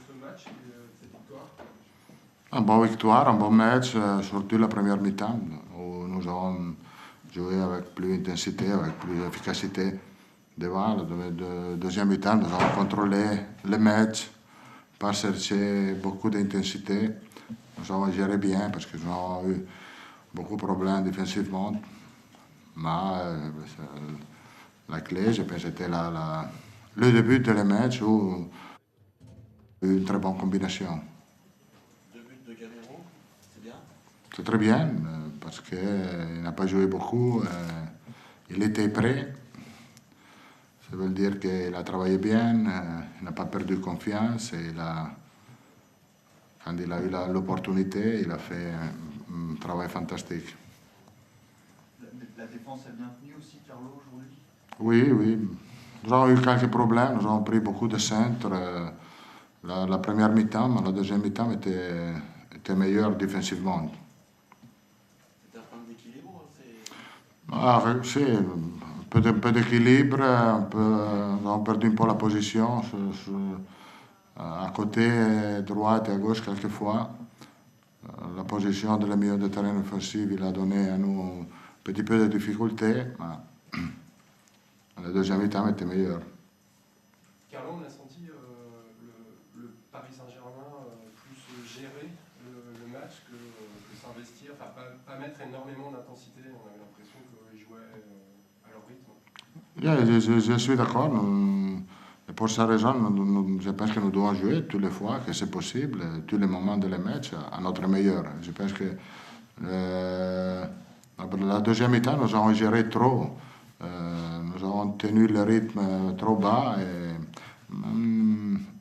ce match et de cette victoire? Un bon victoire, un bon match, surtout la première mi-temps, où nous avons joué avec plus d'intensité, avec plus d'efficacité. Devant, la deuxième mi-temps, nous avons contrôlé le match, pas cherché beaucoup d'intensité. Nous avons géré bien parce que nous avons eu beaucoup de problèmes défensivement. Mais la clé, je pense, c'était le début de le match où une très bonne combinaison. Deux buts de Gamero, c'est bien. C'est très bien parce qu'il n'a pas joué beaucoup. Il était prêt. Ça veut dire qu'il a travaillé bien, il n'a pas perdu confiance. Et quand il a eu l'opportunité, il a fait un travail fantastique. La défense a bien tenu aussi, Carlo, aujourd'hui? Oui, oui. Nous avons eu quelques problèmes. Nous avons pris beaucoup de centres. La première mi-temps, mais la deuxième mi-temps était meilleure défensivement. C'est un problème d'équilibre, C'est un peu d'équilibre, nous avons perdu un peu la position à côté, droite et à gauche quelquefois. La position de la milieu de terrain offensif, il a donné à nous un petit peu de difficulté, mais la deuxième mi-temps était meilleure. Carlo, on a senti le Paris Saint-Germain plus gérer le match que s'investir, enfin pas mettre énormément d'intensité. On avait l'impression qu'ils jouaient à leur rythme. Je suis d'accord. Et pour cette raison, je pense que nous devons jouer toutes les fois que c'est possible, tous les moments de le match à notre meilleur. Je pense que la deuxième mi-temps, nous avons géré trop. Nous avons tenu le rythme trop bas et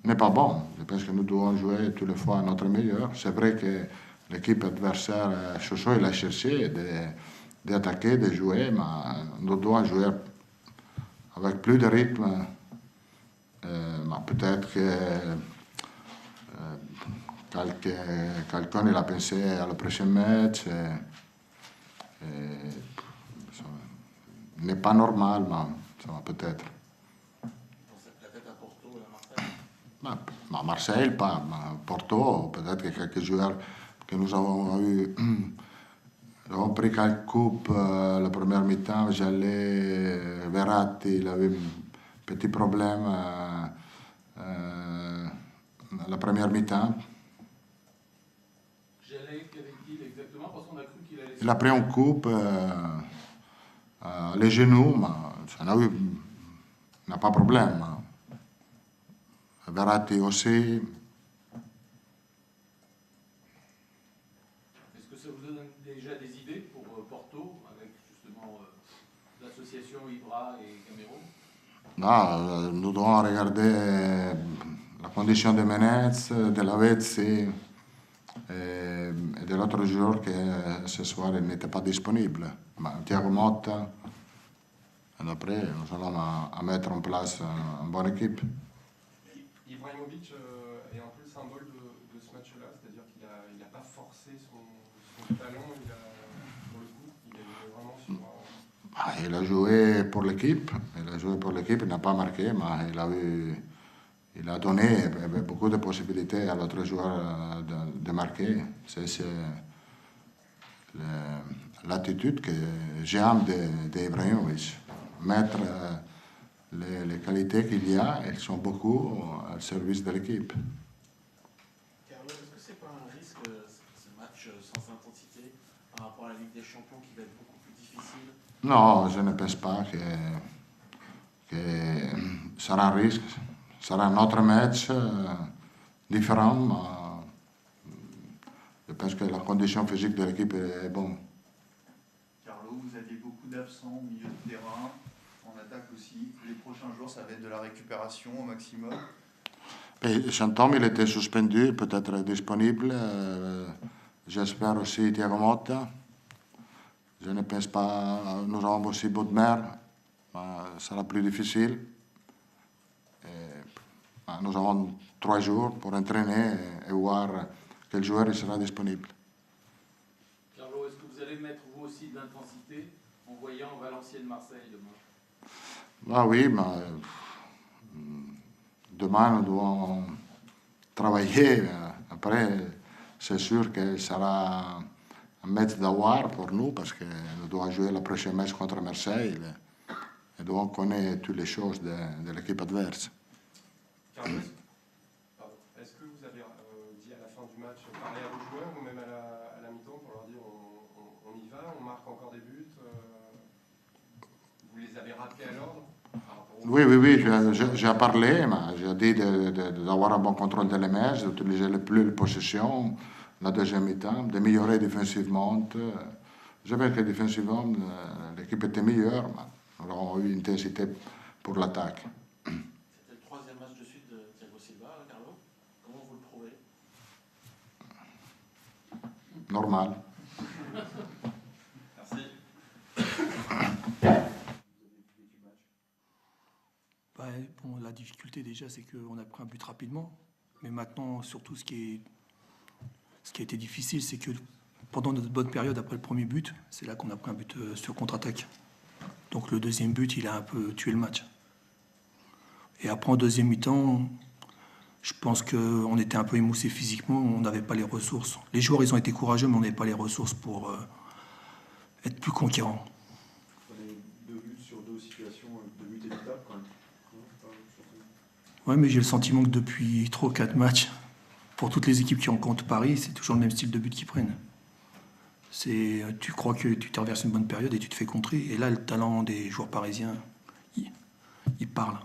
n'est pas bon. Je pense que nous devons jouer toutes les fois à notre meilleur. C'est vrai que l'équipe adversaire, Chocho, il a cherché d'attaquer, de jouer, mais nous devons jouer avec plus de rythme. Peut-être que quelqu'un il a pensé à le prochain match. N'est pas normal, mais peut-être. La tête à Porto et à Marseille. À Marseille, pas. À Porto, peut-être que quelques joueurs que nous avons eu. Nous avons pris quelques coupes la première mi-temps. J'allais, Verratti, il avait un petit problème la première mi-temps. J'allais, qu'avait-il exactement? Parce qu'on a cru qu'il allait. Il a pris une coupe, les genoux, mais ça n'a pas de problème. Verratti aussi. Est-ce que ça vous donne déjà des idées pour Porto, avec justement l'association Ibra et Gamero? Non, nous devons regarder la condition de Menez, de Lavezzi et de l'autre joueur qui ce soir n'était pas disponible. Thiago Motta. Et après, nous allons à mettre en place une bonne équipe. Ibrahimovic est un peu le symbole de ce match-là, c'est-à-dire qu'il n'a pas forcé son talent, pour le coup, il est vraiment sur Il a joué pour l'équipe, il n'a pas marqué, mais il a donné beaucoup de possibilités à l'autre joueur de marquer. C'est l'attitude que j'aime d'Ibrahimovic. Mettre les qualités qu'il y a, elles sont beaucoup au service de l'équipe. Carlo, est-ce que c'est pas un risque, ce match sans intensité, par rapport à la Ligue des Champions qui va être beaucoup plus difficile? Non, je ne pense pas que sera un risque. Sera un autre match différent, mais je pense que la condition physique de l'équipe est bonne. Carlo, vous aviez beaucoup d'absents au milieu de terrain, en attaque aussi. Les prochains jours, ça va être de la récupération au maximum. Chantom, il était suspendu, peut-être disponible. J'espère aussi Thiago Motta. Je ne pense pas. Nous avons aussi Bodmer, mais ça sera plus difficile. Nous avons 3 jours pour entraîner et voir quel joueur il sera disponible. Carlo, est-ce que vous allez mettre vous aussi de l'intensité en voyant Valenciennes-Marseille demain? Oui, mais demain, nous devons travailler. Après, c'est sûr que ça sera un match d'avoir pour nous parce que nous devons jouer le prochain match contre Marseille. Et donc, on connaît toutes les choses de l'équipe adverse. Carlos, est-ce que vous avez dit à la fin du match parler à vos joueurs ou même à la mi-temps pour leur dire on y va, on marque encore des buts vous les avez rappelés à l'ordre? Oui, j'ai parlé, mais j'ai dit d'avoir un bon contrôle de la match, d'utiliser le plus la possession, la deuxième mi-temps, d'améliorer défensivement. Je veux que défensivement, l'équipe était meilleure, mais nous avons eu une intensité pour l'attaque. C'était le troisième match de suite de Thiago Silva, Carlo. Comment vous le trouvez? Normal. Merci. Bon, la difficulté déjà, c'est qu'on a pris un but rapidement. Mais maintenant, surtout, ce qui a été difficile, c'est que pendant notre bonne période après le premier but, c'est là qu'on a pris un but sur contre-attaque. Donc le deuxième but, il a un peu tué le match. Et après, en deuxième mi-temps, je pense qu'on était un peu émoussé physiquement, on n'avait pas les ressources. Les joueurs, ils ont été courageux, mais on n'avait pas les ressources pour être plus conquérants. Vous prenez 2 buts sur 2 situations, 2 buts évitables quand même. Oui, mais j'ai le sentiment que depuis 3 ou 4 matchs, pour toutes les équipes qui rencontrent Paris, c'est toujours le même style de but qu'ils prennent. Tu crois que tu traverses une bonne période et tu te fais contrer. Et là, le talent des joueurs parisiens, il parle.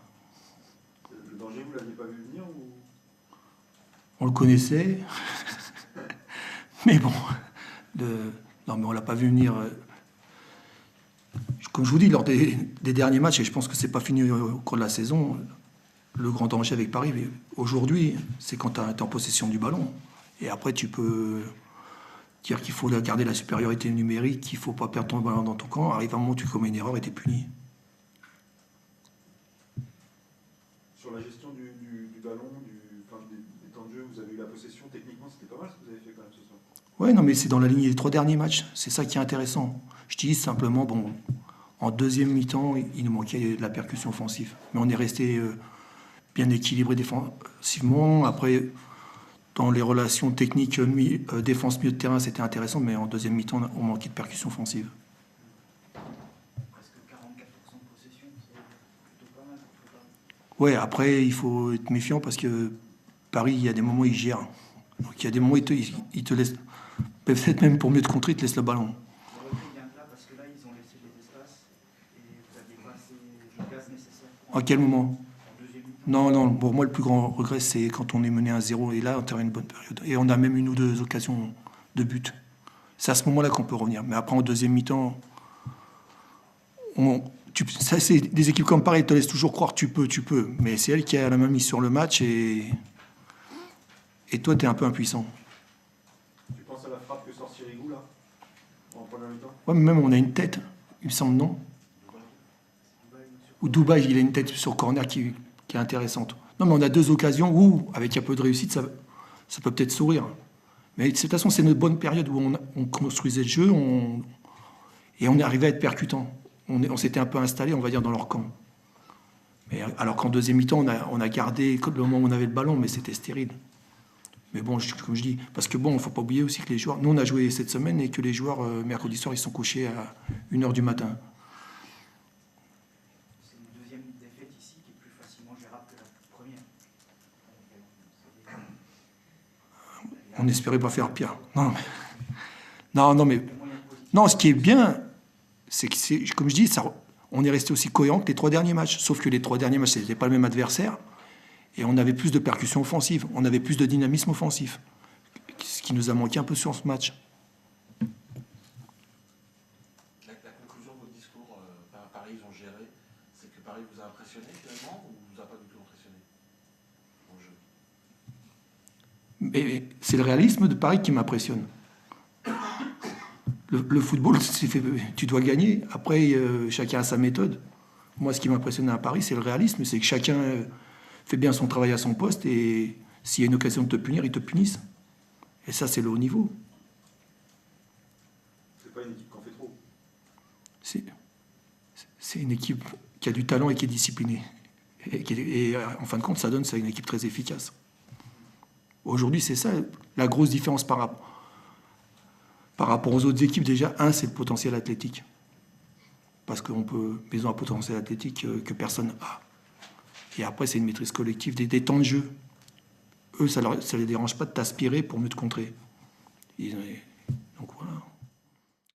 Le danger, vous ne l'aviez pas vu venir ou... On le connaissait. Mais bon, non, mais on ne l'a pas vu venir. Comme je vous dis, lors des derniers matchs, et je pense que ce n'est pas fini au cours de la saison, le grand danger avec Paris, aujourd'hui, c'est quand tu es en possession du ballon. Et après, tu peux dire qu'il faut garder la supériorité numérique, qu'il ne faut pas perdre ton ballon dans ton camp. Arrive un moment où tu commets une erreur et tu es puni. Sur la gestion du ballon, des temps de jeu, vous avez eu la possession. Techniquement, c'était pas mal ce que vous avez fait quand même ce soir. Oui, non, mais c'est dans la lignée des 3 derniers matchs. C'est ça qui est intéressant. Je dis simplement, bon, en deuxième mi-temps, il nous manquait de la percussion offensive. Mais on est resté bien équilibré défensivement. Après, dans les relations techniques défense-milieu de terrain, c'était intéressant, mais en deuxième mi-temps, on manquait de percussion offensive. Presque 44% de possession, c'est plutôt pas mal. Ouais, après, il faut être méfiant parce que Paris, il y a des moments où il gère. Donc, il y a des moments où il te laisse, peut-être même pour mieux te contrer, il te laisse le ballon. Le regret vient de là parce que là, ils ont laissé des espaces et vous n'aviez pas assez de gaz nécessaire. À quel moment? En deuxième mi-temps. Non, pour moi, le plus grand regret, c'est quand on est mené à 0 et là, on termine une bonne période. Et on a même une ou 2 occasions de but. C'est à ce moment-là qu'on peut revenir. Mais après, en deuxième mi-temps, c'est des équipes comme Paris, te laissent toujours croire tu peux. Mais c'est elle qui a la main mise sur le match et toi, tu es un peu impuissant. Tu penses à la frappe que sort Sirigu là, en première mi-temps? Ouais, mais même on a une tête, il me semble, non? Ou Dubaï, il a une tête sur corner qui est intéressante. Non, mais on a 2 occasions où, avec un peu de réussite, ça peut peut-être sourire. Mais de toute façon, c'est notre bonne période où on construisait le jeu et on est arrivé à être percutant. On s'était un peu installé, on va dire, dans leur camp. Mais, alors qu'en deuxième mi-temps, on a gardé le moment où on avait le ballon, mais c'était stérile. Mais bon, comme je dis, parce que bon, il ne faut pas oublier aussi que les joueurs... Nous, on a joué cette semaine et que les joueurs, mercredi soir, ils sont couchés à 1h du matin. C'est une deuxième défaite ici qui est plus facilement gérable que la première. On n'espérait pas faire pire. Non, mais non, ce qui est bien, c'est que, comme je dis, on est resté aussi cohérent que les 3 derniers matchs. Sauf que les 3 derniers matchs, ce n'était pas le même adversaire. Et on avait plus de percussion offensive. On avait plus de dynamisme offensif. Ce qui nous a manqué un peu sur ce match. La conclusion de votre discours, Paris, ils ont géré, c'est que Paris vous a impressionné finalement ou vous a pas du tout impressionné dans le jeu? Mais c'est le réalisme de Paris qui m'impressionne. Le football, tu dois gagner. Après, chacun a sa méthode. Moi, ce qui m'impressionne à Paris, c'est le réalisme. C'est que chacun fait bien son travail à son poste et s'il y a une occasion de te punir, ils te punissent. Et ça, c'est le haut niveau. C'est pas une équipe qui en fait trop. C'est une équipe qui a du talent et qui est disciplinée. Et en fin de compte, ça donne une équipe très efficace. Aujourd'hui, c'est ça la grosse différence par rapport aux autres équipes. Déjà, c'est le potentiel athlétique. Parce qu'ils ont un potentiel athlétique que personne n'a. Et après, c'est une maîtrise collective des temps de jeu. Eux, ça ne les dérange pas de t'aspirer pour mieux te contrer. Donc voilà.